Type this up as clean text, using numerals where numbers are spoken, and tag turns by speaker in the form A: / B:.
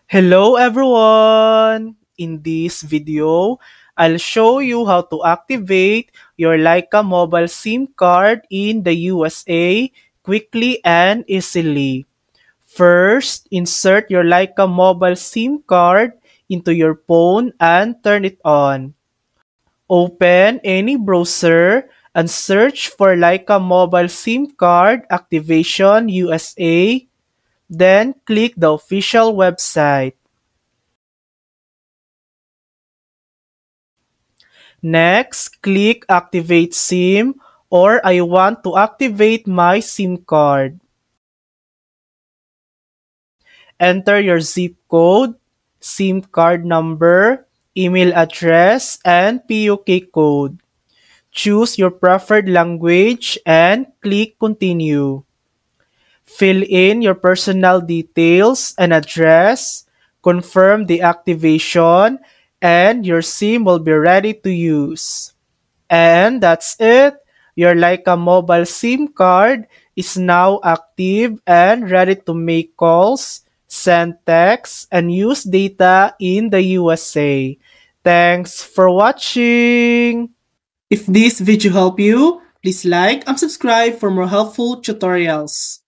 A: Hello everyone! In this video, I'll show you how to activate your Leica mobile SIM card in the USA quickly and easily. First, insert your Leica mobile SIM card into your phone and turn it on. Open any browser and search for Leica mobile SIM card activation USA, then click the official website. Next, click Activate SIM or I want to activate my SIM card. Enter your zip code, SIM card number, email address, and PUK code. Choose your preferred language and click Continue. Fill in your personal details and address, confirm the activation, and your SIM will be ready to use. And that's it. Your Leica mobile SIM card is now active and ready to make calls, send texts, and use data in the USA. Thanks for watching! If this video helped you, please like and subscribe for more helpful tutorials.